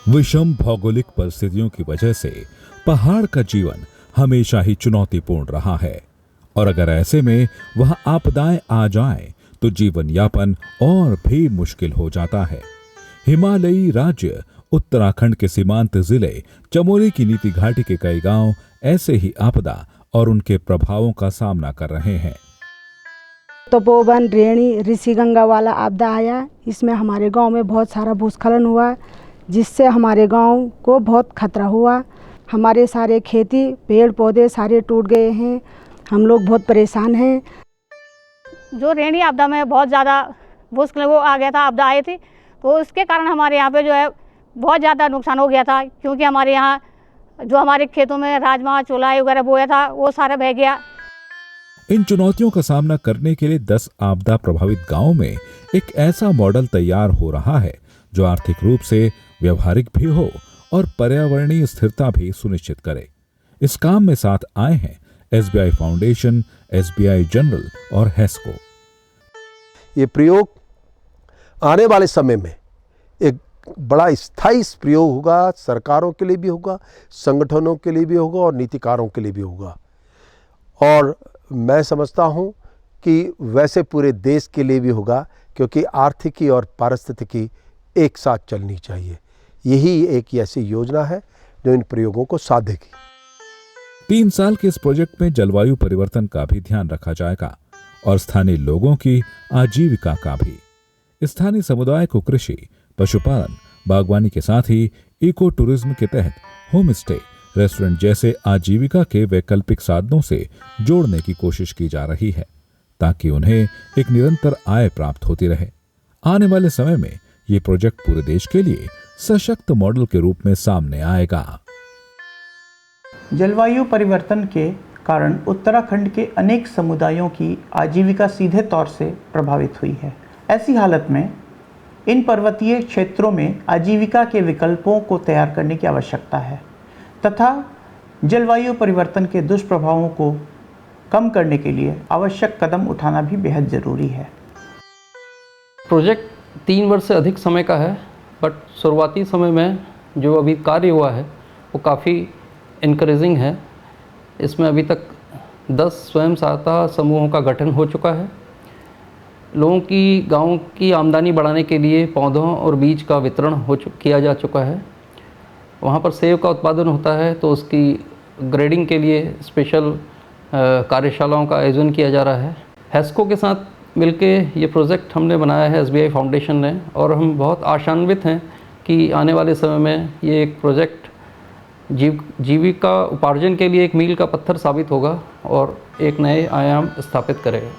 विषम भौगोलिक परिस्थितियों की वजह से पहाड़ का जीवन हमेशा ही चुनौतीपूर्ण रहा है और अगर ऐसे में वहां आपदाएं आ जाएं तो जीवन यापन और भी मुश्किल हो जाता है। हिमालयी राज्य उत्तराखंड के सीमांत जिले चमोली की नीति घाटी के कई गांव ऐसे ही आपदा और उनके प्रभावों का सामना कर रहे हैं। तपोवन, रेणी, ऋषिगंगा वाला आपदा आया, इसमें हमारे गांव में बहुत सारा भूस्खलन हुआ जिससे हमारे गांव को बहुत खतरा हुआ। हमारे सारे खेती, पेड़ पौधे सारे टूट गए हैं, हम लोग बहुत परेशान हैं। जो रेणी आपदा में बहुत ज़्यादा भूस्खलन वो आ गया था, आपदा आई थी, तो उसके कारण हमारे यहाँ पे जो है बहुत ज़्यादा नुकसान हो गया था, क्योंकि हमारे यहाँ जो हमारे खेतों में राजमा, चौलाई वगैरह बोया था वो सारा बह गया। इन चुनौतियों का सामना करने के लिए 10 आपदा प्रभावित गांवों में एक ऐसा मॉडल तैयार हो रहा है जो आर्थिक रूप से व्यवहारिक भी हो और पर्यावरणीय स्थिरता भी सुनिश्चित करे। इस काम में साथ आए हैं एसबीआई फाउंडेशन, एसबीआई जनरल और हेस्को। ये प्रयोग आने वाले समय में एक बड़ा स्थायी प्रयोग होगा, सरकारों के लिए भी होगा, संगठनों के लिए भी होगा और नीतिकारों के लिए भी होगा। और मैं समझता हूँ कि वैसे पूरे देश के लिए भी होगा, क्योंकि आर्थिकी और पारिस्थितिकी एक साथ चलनी चाहिए। यही एक ऐसी योजना है जो इन प्रयोगों को साधेगी। 3 साल के इस प्रोजेक्ट में जलवायु परिवर्तन का भी ध्यान रखा जाएगा और स्थानीय लोगों की आजीविका का भी। स्थानीय समुदाय को कृषि, पशुपालन, बागवानी के साथ ही इको टूरिज्म के तहत होम स्टे, रेस्टोरेंट जैसे आजीविका के वैकल्पिक साधनों से जोड़ने की कोशिश की जा रही है ताकि उन्हें एक निरंतर आय प्राप्त होती रहे। आने वाले समय में ये प्रोजेक्ट पूरे देश के लिए सशक्त मॉडल के रूप में सामने आएगा। जलवायु परिवर्तन के कारण उत्तराखंड के अनेक समुदायों की आजीविका सीधे तौर से प्रभावित हुई है। ऐसी हालत में इन पर्वतीय क्षेत्रों में आजीविका के विकल्पों को तैयार करने की आवश्यकता है तथा जलवायु परिवर्तन के दुष्प्रभावों को कम करने के लिए आवश्यक कदम उठाना भी बेहद ज़रूरी है। प्रोजेक्ट 3 वर्ष से अधिक समय का है, बट शुरुआती समय में जो अभी कार्य हुआ है वो काफ़ी इनकरेजिंग है। इसमें अभी तक 10 स्वयं सहायता समूहों का गठन हो चुका है। लोगों की गाँव की आमदनी बढ़ाने के लिए पौधों और बीज का वितरण किया जा चुका है। वहाँ पर सेब का उत्पादन होता है तो उसकी ग्रेडिंग के लिए स्पेशल कार्यशालाओं का आयोजन किया जा रहा है। हेस्को के साथ मिलके ये प्रोजेक्ट हमने बनाया है एसबीआई फाउंडेशन ने, और हम बहुत आशान्वित हैं कि आने वाले समय में ये एक प्रोजेक्ट जीविका उपार्जन के लिए एक मील का पत्थर साबित होगा और एक नए आयाम स्थापित करेगा।